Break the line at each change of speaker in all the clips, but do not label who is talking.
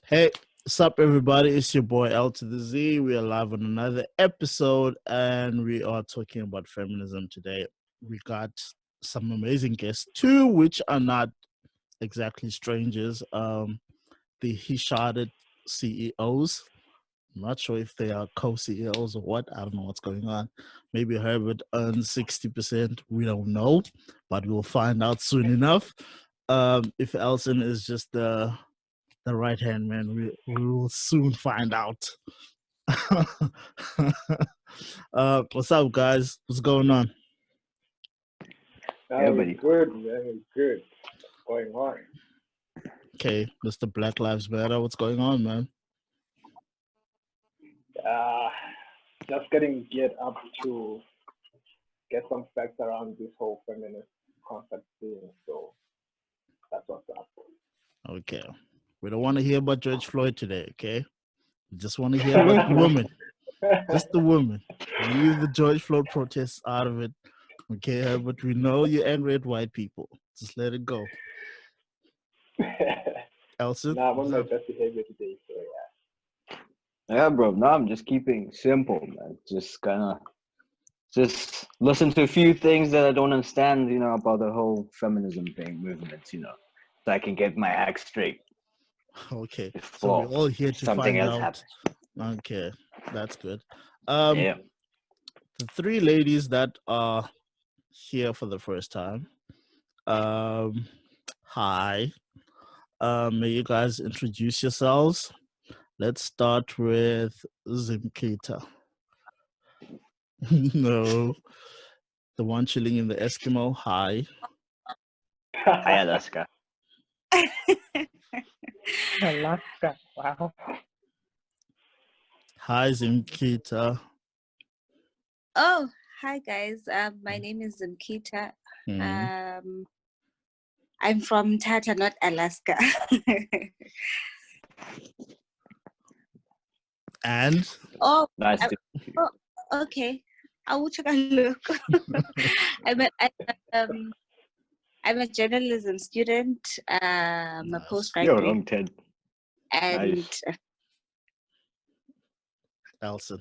Hey, what's up, everybody? It's your boy L to the Z. We are live on another episode, and we are talking about feminism today. We got some amazing guests, two which are not exactly strangers. The He Sharded CEOs. I'm not sure if they are co-CEOs or what. I don't know what's going on. Maybe Herbert earns 60%. We don't know, but we'll find out soon enough. If Elson is just the right hand man, we will soon find out. What's up, guys? What's going on?
Very good, very good. What's going on?
Okay, Mr. Black Lives Matter. What's going on, man?
Just getting geared up to get some facts around this whole feminist concept thing. So that's what's up.
Okay. We don't want to hear about George Floyd today, okay? We just want to hear about the women. Just the women. Leave the George Floyd protests out of it. Okay, but we know you're angry at white people. Just let it go. Elson?
Nah, I'm on my best behavior today, so yeah.
Yeah, bro. No, I'm just keeping simple, man. Just listen to a few things that I don't understand, about the whole feminism movement, so I can get my act straight.
Okay, so
before
we're all here to
something
find
else
out.
happens.
Okay, that's good.
Yeah.
The three ladies that are here for the first time. Hi. May you guys introduce yourselves. Let's start with Zimkhita. No, the one chilling in the Eskimo. Hi.
Hi, Alaska.
Alaska. Wow.
Hi, Zimkhita.
Oh, hi guys. My name is Zimkhita.
Mhm.
I'm from Tata, not Alaska.
And
oh,
Nice
I-
to
oh, okay. I will take a look. I'm a journalism student. I'm a
Nice.
postgraduate,
wrong, Ted.
and
Nice.
Elson.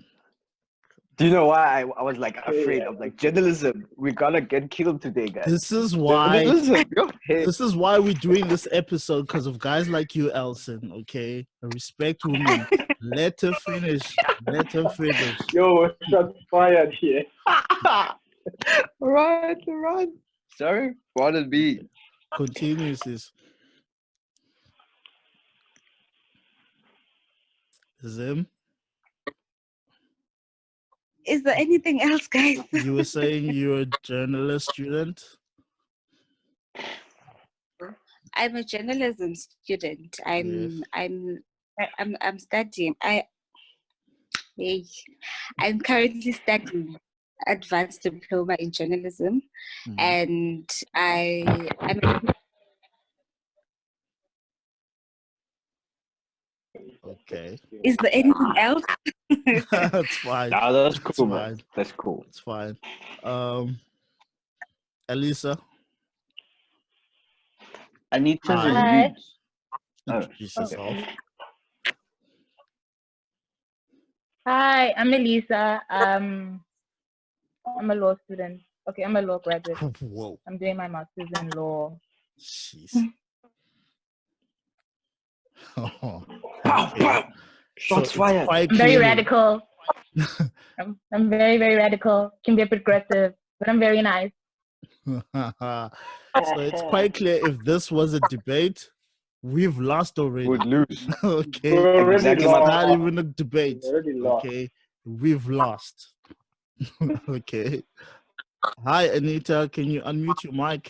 Do you know why I was like afraid of like journalism? We're gonna get killed today, guys.
This is why.
Journalism, go ahead.
This is why we're doing this episode, because of guys like you, Elson. Okay, respect women. Let her finish. Let her finish.
Yo, shots fired here.
Right. Sorry, what it be?
Continue, sis. Zim,
is there anything else, guys?
you were saying you're a journalist student.
I'm a journalism student. I'm studying. I'm currently studying advanced diploma in journalism, and I'm.
Okay.
Is there anything else?
That's fine.
No, that's cool, man.
Fine.
That's cool.
It's fine. Elisa.
Anita's
Hi.
Hi.
Introduce yourself.
Hi, I'm Elisa. I'm a law student. Okay, I'm a law graduate.
Whoa.
I'm doing my master's in law.
Jeez.
Pow,
Okay.
pow.
So
Shots
it's
fired.
quite
I'm very
clear.
radical. I'm very, very radical. Can be a bit aggressive, but I'm very nice.
So it's quite clear, if this was a debate, we've lost already.
Would lose.
Okay.
We're already
Exactly.
It's
lost.
not even a debate.
We're already lost.
Okay. We've lost. Okay. Hi, Anita. Can you unmute your mic?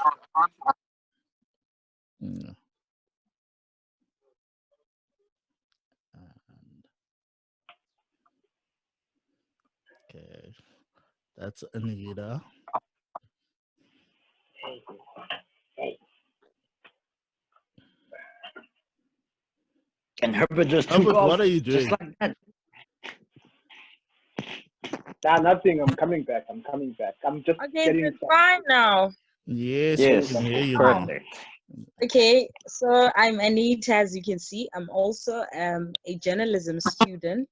Yeah. Okay. That's Anita.
And Herbert just took
Herbert,
off.
what are you doing?
Just like that.
Nah, nothing. I'm coming back. I'm just
Okay,
getting
it's fine now.
Yes,
Yes,
we can hear you now.
perfect.
Okay, so I'm Anita, as you can see. I'm also a journalism student.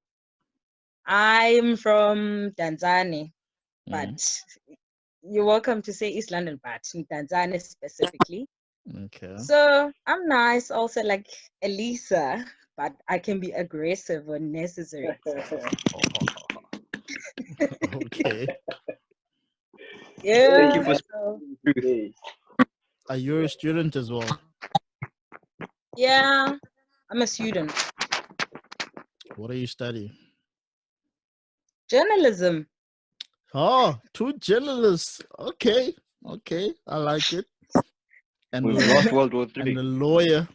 I'm from Tanzania, but you're welcome to say East London, but in Tanzania specifically.
Okay.
So I'm nice, also like Elisa, but I can be aggressive when necessary.
Okay.
Yeah.
Thank you for
so-
Hey,
Are you a student as well?
yeah, I'm a student.
What are you studying?
Journalism.
Oh, two journalists. Okay. Okay. I like it. And
We've
the,
lost World War
and
III.
the lawyer.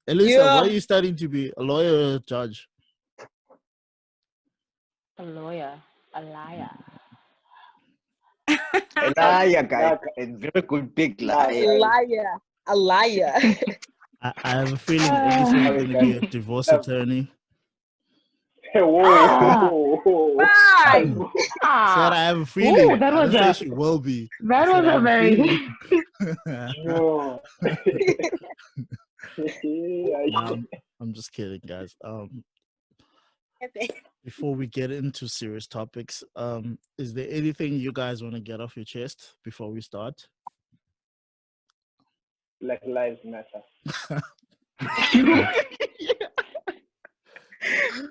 Elisa,
Yeah.
what are you studying to be? A lawyer or a judge?
A lawyer, a liar.
A liar, guys.
Nah,
A very good big
nah,
liar.
A liar. A liar.
I have a feeling Elisa is
Sorry,
going to
guys.
be a divorce attorney.
Whoa.
Bye.
Said
Ah,
I have a feeling.
ooh, that
I
was
didn't say
a
she will be. I
that
said
was
I
a
have
very
feeling.
Yo.
Nah, I'm just kidding, guys. Before we get into serious topics, is there anything you guys want to get off your chest before we start?
Black Lives Matter.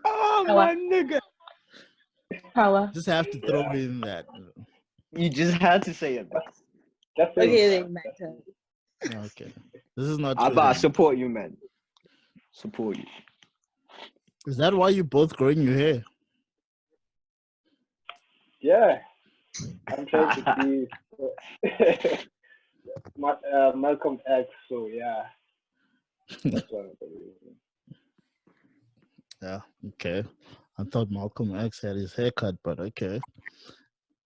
Oh,
Power.
my nigga.
power.
Just have to throw in that.
You just had to say it.
Just say
Okay,
it.
then matter.
Okay. This is not
Abba, I
Twitter.
support you, man. Support you.
Is that why you both growing your hair?
Yeah. I'm trying to be Malcolm X, so yeah. That's one of the reasons.
Yeah, okay. I thought Malcolm X had his haircut, but okay.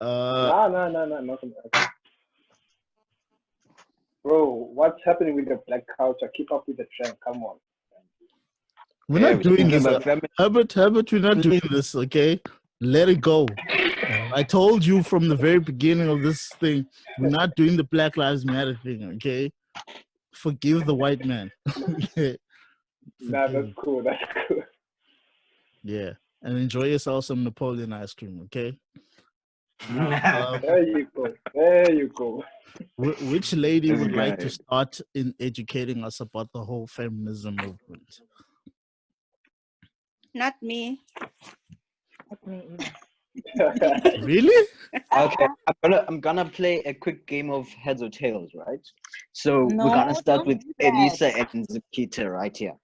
No, Malcolm X. Bro, what's happening with the black culture? Keep up with the trend. Come on.
We're
Yeah,
not doing
speaking
this.
about feminism,
Herbert, we're not doing this, okay? Let it go. I told you from the very beginning of this thing, we're not doing the Black Lives Matter thing, okay? Forgive the white man. Okay?
Nah, that's
Forgive.
cool. That's cool.
Yeah. And enjoy yourself some Napoleon ice cream, okay?
There you go. There you go.
Which lady
This
would like to
guy.
start in educating us about the whole feminism movement?
Not me.
Not me either.
Really?
Okay, I'm gonna play a quick game of heads or tails, right? So we're
No,
gonna start
don't
with
do that.
Elisa and Zimkhita right here.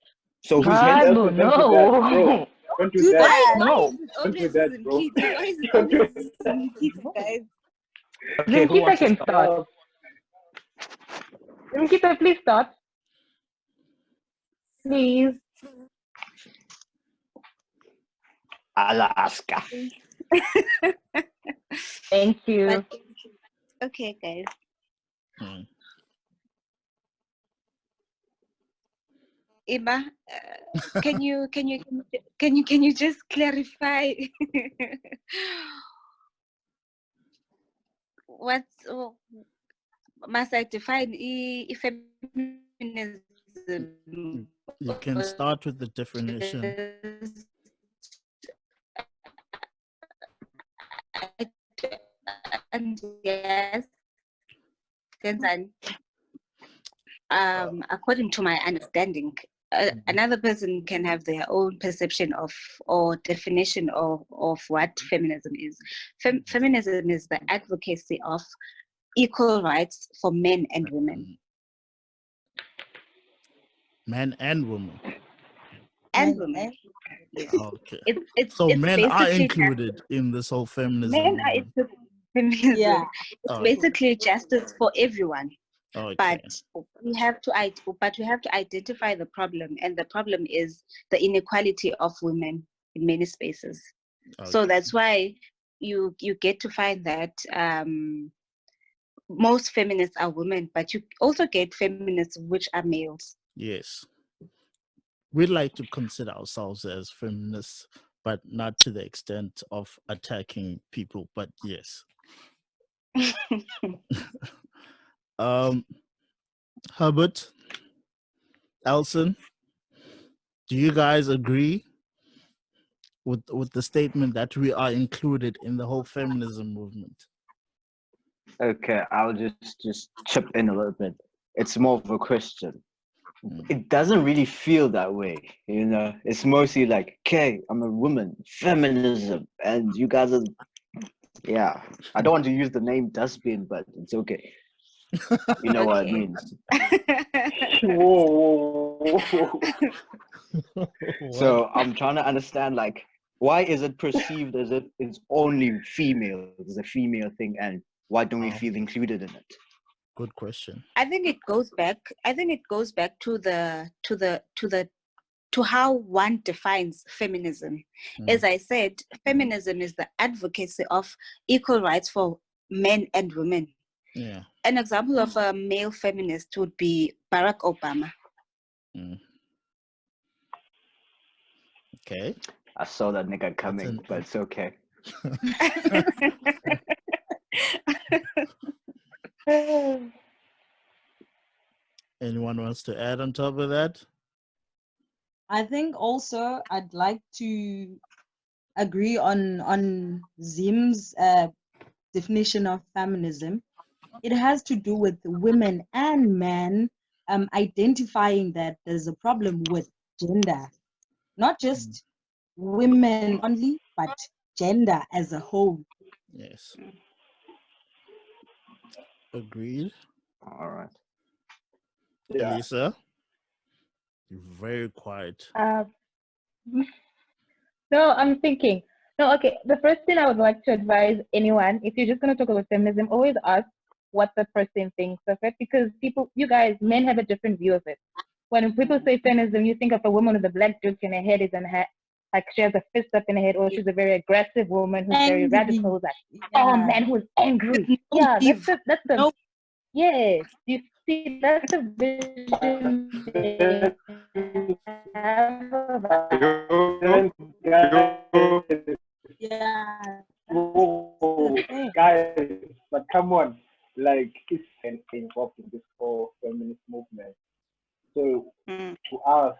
So who's
God,
head?
no,
Don't do that, bro.
no.
Don't do
Do
that.
that. Why
No.
is it
Don't do
always
that, bro.
Zimkhita? Why is it
Don't do
always Zimkhita, guys?
Okay, who
Zimkhita
wants to
can
start?
start. Zimkhita, please start. Please.
Alaska.
Thank you.
But okay, guys.
Hmm.
Ima, can you just clarify what's must I define feminism?
You can start with the definition.
And yes, according to my understanding, another person can have their own perception of or definition of what feminism is. Feminism is the advocacy of equal rights for men and women.
Men and women.
And women. Yes.
Okay.
It's
So men are
basically
included in this whole feminism.
men are
movement.
into feminism.
Yeah.
It's
Okay.
basically justice for everyone.
Okay.
But we have to identify the problem, and the problem is the inequality of women in many spaces. So
Okay.
that's why you get to find that most feminists are women, but you also get feminists which are males.
Yes. We'd like to consider ourselves as feminists, but not to the extent of attacking people. But yes. Herbert, Elson, do you guys agree with the statement that we are included in the whole feminism movement?
Okay, I'll just chip in a little bit. It's more of a question.
Mm.
It doesn't really feel that way, you know. It's mostly like, okay, I'm a woman, feminism, and you guys are, yeah. I don't want to use the name dustbin, but it's okay. You know what it
Okay.
means.
Whoa.
So I'm trying to understand, like, why is it perceived as if it's only female? It's a female thing, and why don't we
Wow.
feel included in it?
Good question.
I think it goes back to how one defines feminism. As I said, feminism is the advocacy of equal rights for men and women.
Yeah.
An example of a male feminist would be Barack Obama.
Mm. Okay.
I saw that nigga coming,
an-
but it's okay.
Anyone wants to add on top of that?
I think also I'd like to agree on Zim's definition of feminism. It has to do with women and men identifying that there's a problem with gender, not just women only, but gender as a whole.
Yes. Agreed.
All right.
Yeah.
Elisa, you're very quiet.
So I'm thinking, no, okay, the first thing I would like to advise anyone, if you're just going to talk about feminism, always ask what the person thinks of it, because people, you guys, men have a different view of it. When people say feminism, you think of a woman with a black joke in her head, like she has a fist up in her head, or she's a very aggressive woman who's very
Angry.
radical, like,
Yeah.
oh man, who's angry.
With no
Yeah,
give.
that's the
No.
yes. You see, that's the vision they have of us.
Yeah.
Whoa, guys, but come on, like it's involved in this whole feminist movement. So to us,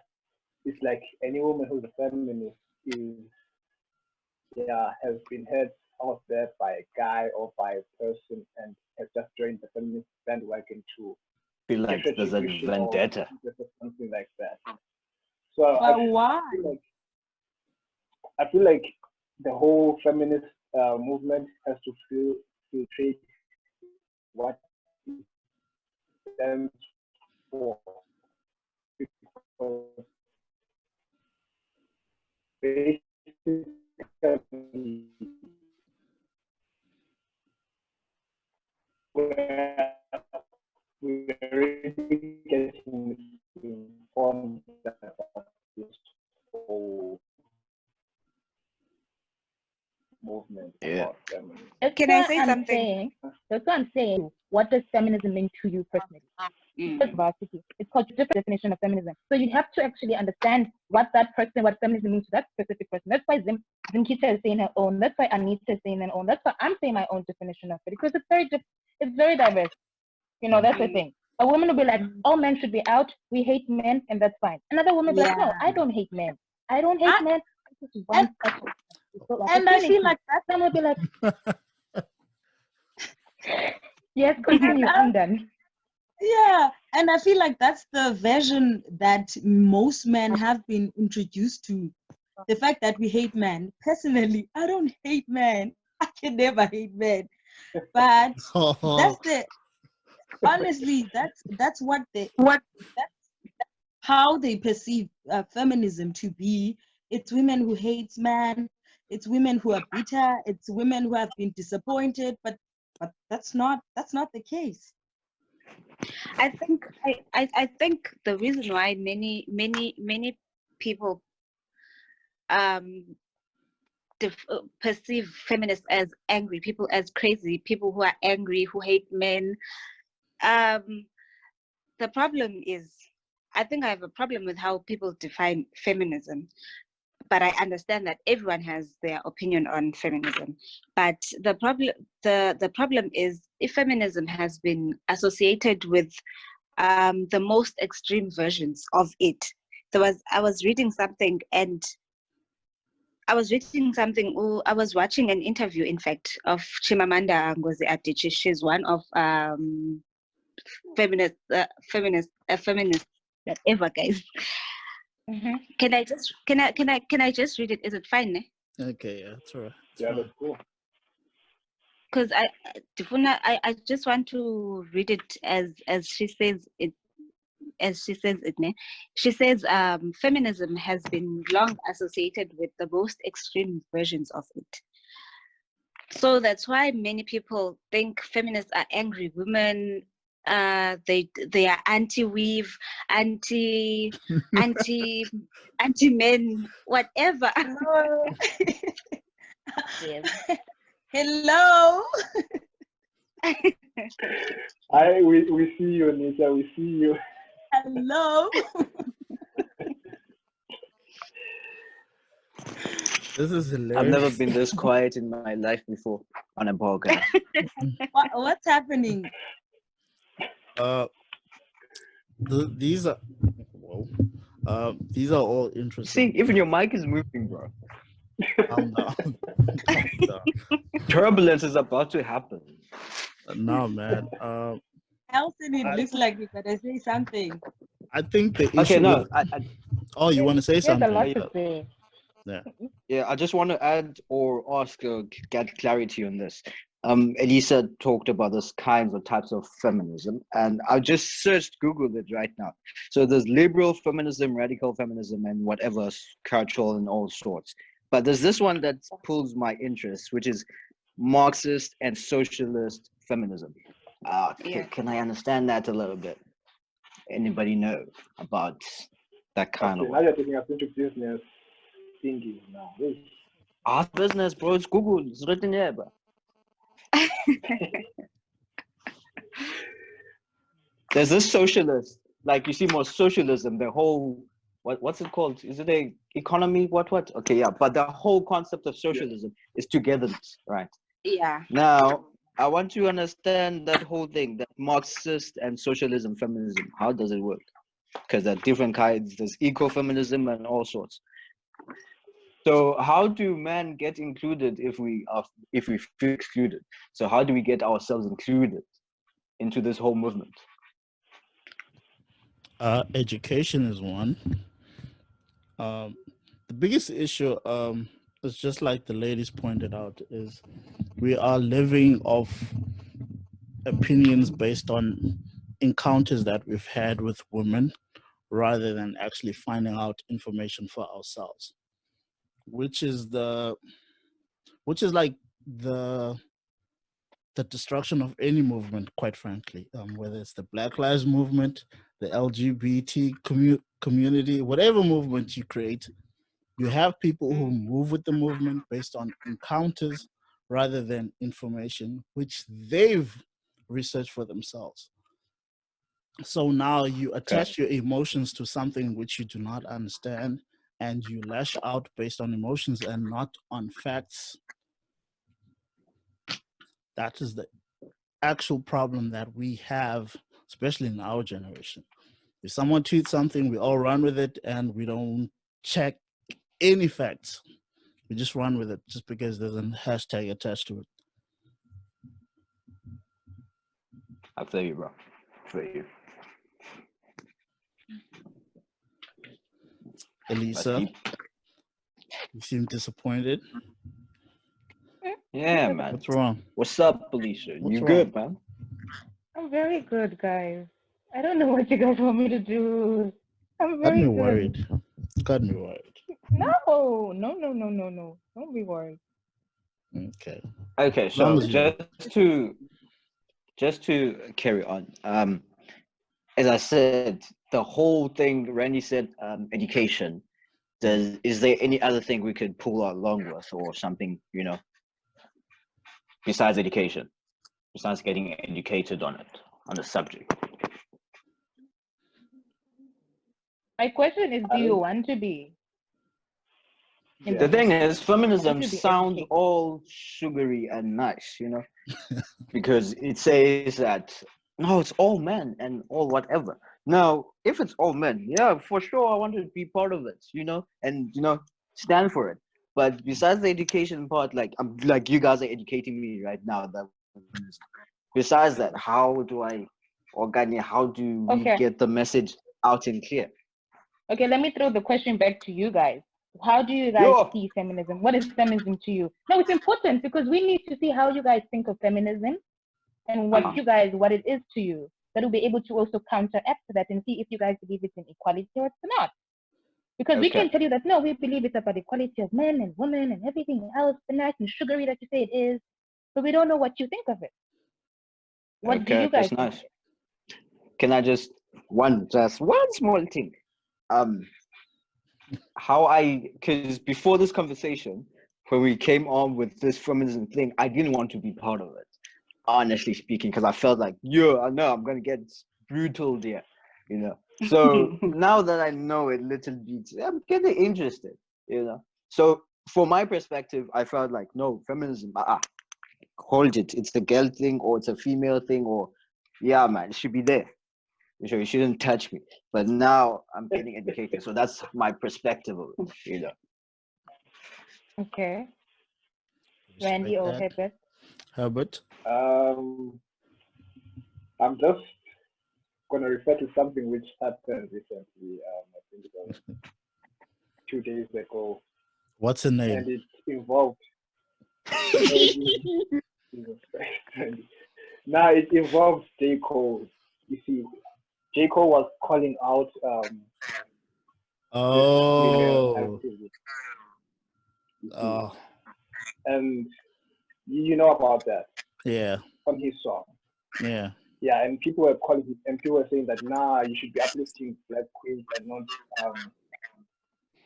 it's like any woman who's a feminist is, has been heard out there by a guy or by a person and has just joined the feminist bandwagon to
Feel like
get
there's a
retribution or
vendetta.
something like that. So
But why?
I feel like the whole feminist movement has to filtrate what it stands for. Because basically, we're already getting informed about this whole movement about feminism.
Can I say something?
That's what I'm saying. What does feminism mean to you personally? It's varsity. It's called different definition of feminism. So you have to actually understand what feminism means to that specific person. That's why Zimkhita is saying her own. That's why Anita is saying her own. That's why I'm saying my own definition of it, because it's very diverse. You know, that's the thing. A woman will be like, all men should be out. We hate men, and that's fine. Another woman will be like, no, I don't hate men. I don't hate men. This is one special.
And I feel like that.
Some will be like, yes, continue. I'm done.
Yeah, and I feel like that's the version that most men have been introduced to. The fact that we hate men. Personally, I don't hate men. I can never hate men. But that's honestly, that's how they perceive feminism to be. It's women who hate men. It's women who are bitter. It's women who have been disappointed. But that's not the case.
I think the reason why many people perceive feminists as angry, people as crazy, people who are angry, who hate men. The problem is, I think I have a problem with how people define feminism. But I understand that everyone has their opinion on feminism. But the problem is, if feminism has been associated with the most extreme versions of it. I was reading something I was watching an interview, in fact, of Chimamanda Ngozi Adichie. She's one of feminist, whatever, guys.
Mm-hmm.
Can I just read it? Is it fine?
Okay, yeah, that's all right.
Yeah, that's cool.
Because I just want to read it as she says it. As she says it, she says feminism has been long associated with the most extreme versions of it. So that's why many people think feminists are angry women. They are anti-weave, anti men, whatever.
Hello.
Yes.
Hello.
We see you, Anita. We see you.
Hello.
This is hilarious.
I've never been this quiet in my life before on a podcast.
What's happening?
These are these are all
See,
interesting.
even your mic is moving, bro.
Calm down. Calm down.
Turbulence is about to happen.
No, man.
Elson, it looks like you gotta say something.
I think the issue.
Okay, no,
with, oh, you want to say
There's a
something?
lot to say.
yeah, I just want to add or ask, get clarity on this. Elisa talked about this kinds of types of feminism, and I just searched, Googled it right now. So there's liberal feminism, radical feminism, and whatever, cultural and all sorts. But there's this one that pulls my interest, which is Marxist and socialist feminism. Can I understand that a little bit? Anybody know about that kind
Okay,
of
now you're taking us into business thinking now. Hey.
art business, bro? It's Google. It's written here, bro. There's this socialist, like you see more socialism, the whole what's it called? Is it a economy? What? Okay, yeah. But the whole concept of socialism is togetherness, right?
Yeah.
Now I want to understand that whole thing, that Marxist and socialism, feminism. How does it work? Because there are different kinds. There's ecofeminism and all sorts. So how do men get included if we feel excluded? So how do we get ourselves included into this whole movement?
Education is one. The biggest issue, is just like the ladies pointed out, is we are living off opinions based on encounters that we've had with women rather than actually finding out information for ourselves, which is like the destruction of any movement, quite frankly, whether it's the Black Lives Movement, the LGBT community, whatever movement you create, you have people who move with the movement based on encounters rather than information, which they've researched for themselves. So now you attach your emotions to something which you do not understand, and you lash out based on emotions and not on facts. That is the actual problem that we have, especially in our generation. If someone tweets something, we all run with it and we don't check any facts. We just run with it just because there's a hashtag attached to it.
I feel you, bro. I feel you.
Elisa, you seem disappointed.
Yeah, man.
What's wrong?
What's up, Alicia?
What's
You
wrong?
good, man?
I'm very good, guys. I don't know what you guys want me to do. I'm
Got
very
me
good.
worried. Got me worried.
No. Don't be worried.
Okay.
Okay,
As long
so
as you
just to carry on. As I said, the whole thing Randy said, education. Is there any other thing we could pull along with or something, besides education, besides getting educated on it, on the subject?
My question is, do you want to be?
The thing is, feminism
to be
sounds
educated.
all sugary and nice, because it says that no, it's all men and all whatever. Now, if it's all men, yeah, for sure, I want to be part of it, and stand for it. But besides the education part, like I'm like you guys are educating me right now. That besides that, how do I organize? How do we
Okay.
get the message out and clear?
Okay, let me throw the question back to you guys. How do you guys
Yo,
see feminism? What is feminism to you? No, it's important because we need to see how you guys think of feminism and what it is to you. That will be able to also counteract that and see if you guys believe it's in equality or it's not. Because we can tell you that no, we believe it's about equality of men and women and everything else, the nice and sugary that you say it is, but we don't know what you think of it. What do you guys
that's nice.
think?
Can I just one small thing? Because before this conversation, when we came on with this feminism thing, I didn't want to be part of it, honestly speaking, because I felt like, I know I'm gonna get brutal there, So now that I know it little bit, I'm getting interested, So from my perspective, I felt like, no, feminism, hold it. It's a girl thing or it's a female thing or, yeah, man, it should be there. You shouldn't touch me. But now I'm getting educated, so that's my perspective of it,
Okay.
Respect
Randy or
that.
Herbert?
Herbert.
I'm just gonna refer to something which happened recently. I think it was 2 days ago,
What's the name?
and it involved. Now it involves J. Cole. You see, J. Cole was calling out this female
Oh.
activist.
Oh.
And you know about that
Yeah.
on his song.
Yeah.
Yeah, and people were calling it, and people were saying that you should be uplifting black queens and not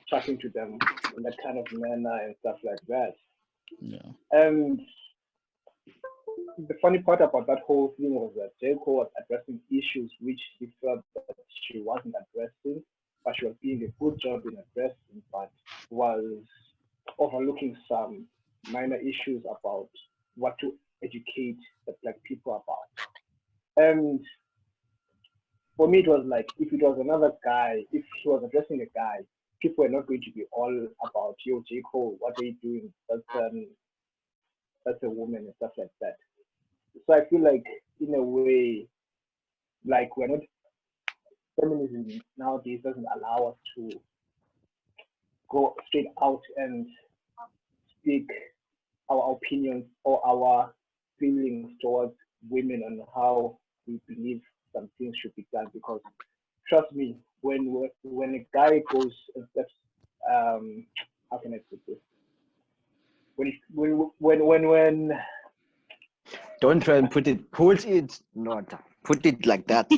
talking to them in that kind of manner and stuff like that.
Yeah.
And the funny part about that whole thing was that J. Cole was addressing issues which he felt that she wasn't addressing, but she was doing a good job in addressing, but was overlooking some minor issues about what to educate the black people about. And for me, it was like if it was another guy, if he was addressing a guy, people were not going to be all about, yo, J. Cole, what are you doing? That's a woman and stuff like that. So I feel like, in a way, like we're not, feminism nowadays doesn't allow us to go straight out and speak our opinions or our feelings towards women and how we believe some things should be done. Because trust me, when a guy goes and steps, how can I put this? When
Don't try and put it like that.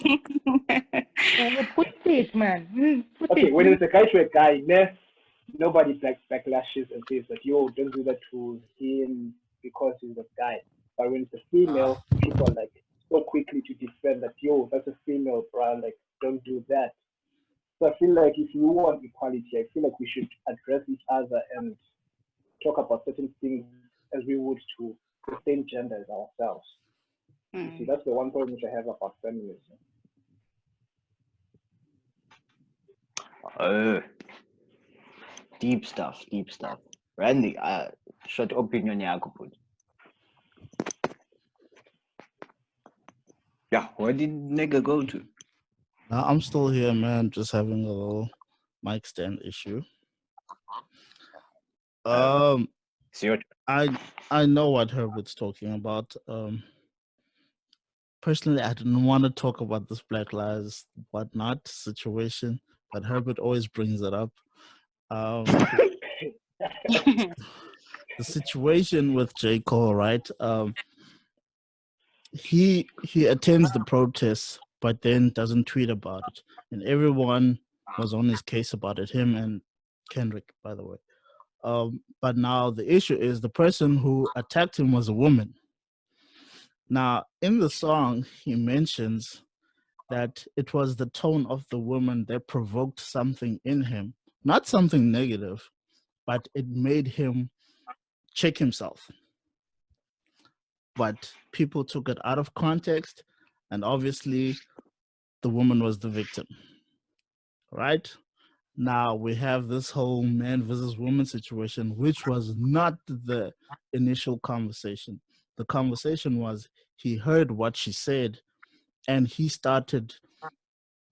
Put it, man.
Okay, when it's a guy to a guy, nobody backlashes and says that, yo, don't do that to him because he's a guy. But when it's a female, people are like so quickly to defend that, yo, that's a female, bro, like, don't do that. So I feel like if you want equality, I feel like we should address each other and talk about certain things as we would to the same gender as ourselves. You see, that's the one point which I have about feminism.
Deep stuff. Randy, short opinion yakho. Yeah, where did nigga go to?
Now I'm still here, man. Just having a little mic stand issue. I know what Herbert's talking about. Personally, I didn't want to talk about this Black Lives Whatnot situation, but Herbert always brings it up. The situation with J. Cole, right? He attends the protests, but then doesn't tweet about it, and everyone was on his case about it. Him and Kendrick, by the way. But now the issue is the person who attacked him was a woman. Now, in the song, he mentions that it was the tone of the woman that provoked something in him, not something negative, but it made him check himself. But people took it out of context and obviously the woman was the victim, right? Now we have this whole man versus woman situation, which was not the initial conversation. The conversation was he heard what she said and he started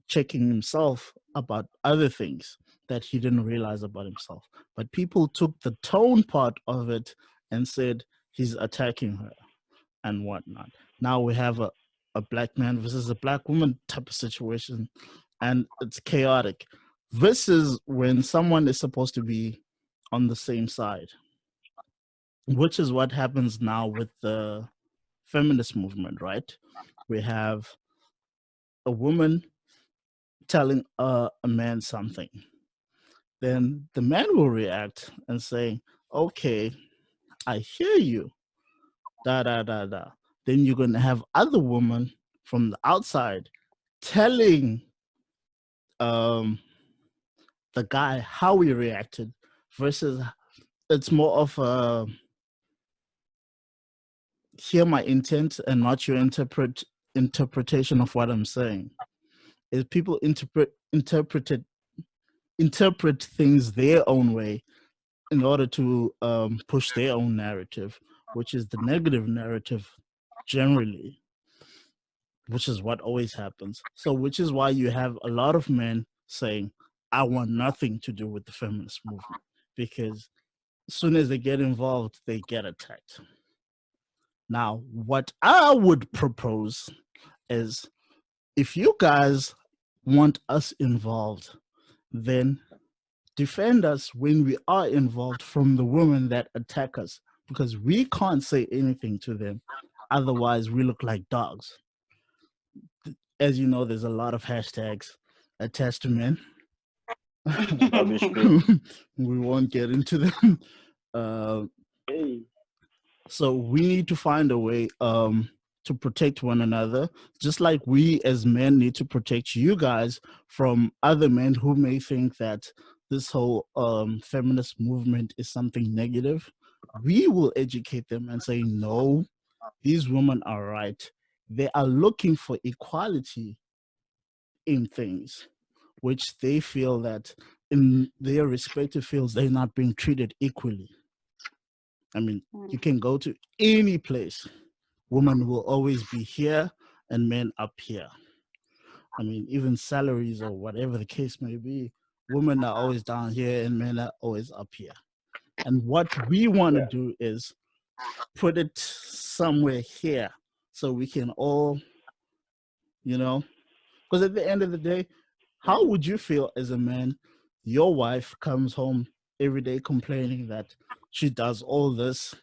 checking himself about other things that he didn't realize about himself. But people took the tone part of it and said he's attacking her and whatnot. Now we have a black man versus a black woman type of situation, and it's chaotic. This is when someone is supposed to be on the same side, which is what happens now with the feminist movement, right? We have a woman telling a man something, then the man will react and say, okay, I hear you, da da da da. Then you're going to have other women from the outside telling um, the guy how he reacted, versus it's more of a hear my intent and not your interpretation of what I'm saying. Is people interpret things their own way in order to push their own narrative, which is the negative narrative generally, which is what always happens. So, which is why you have a lot of men saying, I want nothing to do with the feminist movement, because as soon as they get involved, they get attacked. Now, what I would propose is if you guys want us involved, then defend us when we are involved from the women that attack us, because we can't say anything to them. Otherwise, we look like dogs. As you know, there's a lot of hashtags attached to men.
Obviously.
We won't get into them.
Hey,
So we need to find a way to protect one another, just like we as men need to protect you guys from other men who may think that this whole feminist movement is something negative. We will educate them and say, no, these women are right. They are looking for equality in things, which they feel that in their respective fields, they're not being treated equally. I mean, you can go to any place. Women will always be here and men up here. I mean, even salaries or whatever the case may be, women are always down here and men are always up here. And what we want to
yeah,
do is put it somewhere here so we can all, because at the end of the day, how would you feel as a man? Your wife comes home every day complaining that she does all this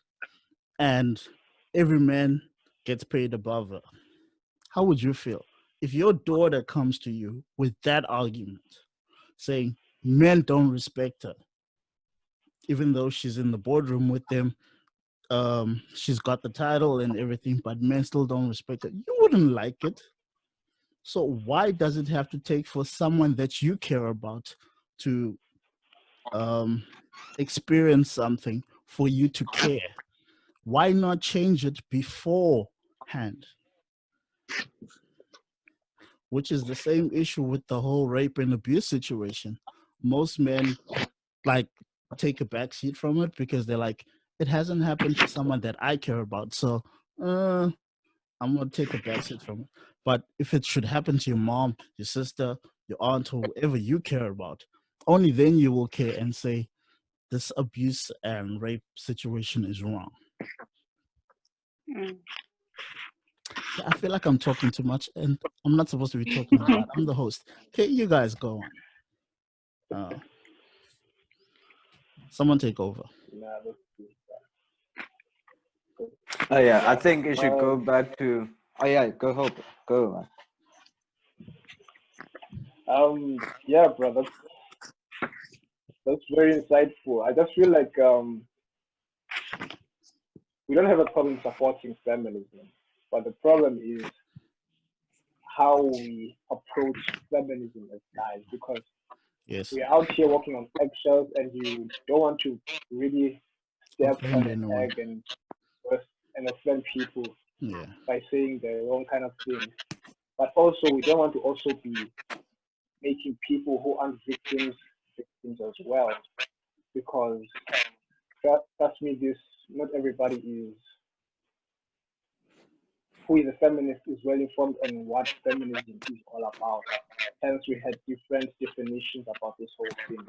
and every man gets paid above her. How would you feel if your daughter comes to you with that argument, saying men don't respect her, even though she's in the boardroom with them? She's got the title and everything, but men still don't respect her. You wouldn't like it. So why does it have to take for someone that you care about to experience something for you to care? Why not change it beforehand? Which is the same issue with the whole rape and abuse situation. Most men like take a backseat from it because they're like, it hasn't happened to someone that I care about, so I'm gonna take a backseat from it. But if it should happen to your mom, your sister, your aunt, or whoever you care about, only then you will care and say this abuse and rape situation is wrong.
Mm.
Yeah, I feel like I'm talking too much, and I'm not supposed to be talking a lot. I'm the host. Okay, you guys go on. Someone take over.
nah, that's good.
Oh yeah, I think it should go
Um,
back to. Oh yeah, go hope, go man.
yeah, bro, that's very insightful. I just feel like we don't have a problem supporting feminism, but the problem is how we approach feminism as guys, because
Yes.
we're out here walking on eggshells and you don't want to really step
Offend
on an
anyone.
egg and offend people
Yeah.
by saying the wrong kind of things. but also we don't want to also be making people who aren't victims as well, because trust me, this not everybody who is a feminist is well informed on what feminism is all about. Hence, we had different definitions about this whole thing.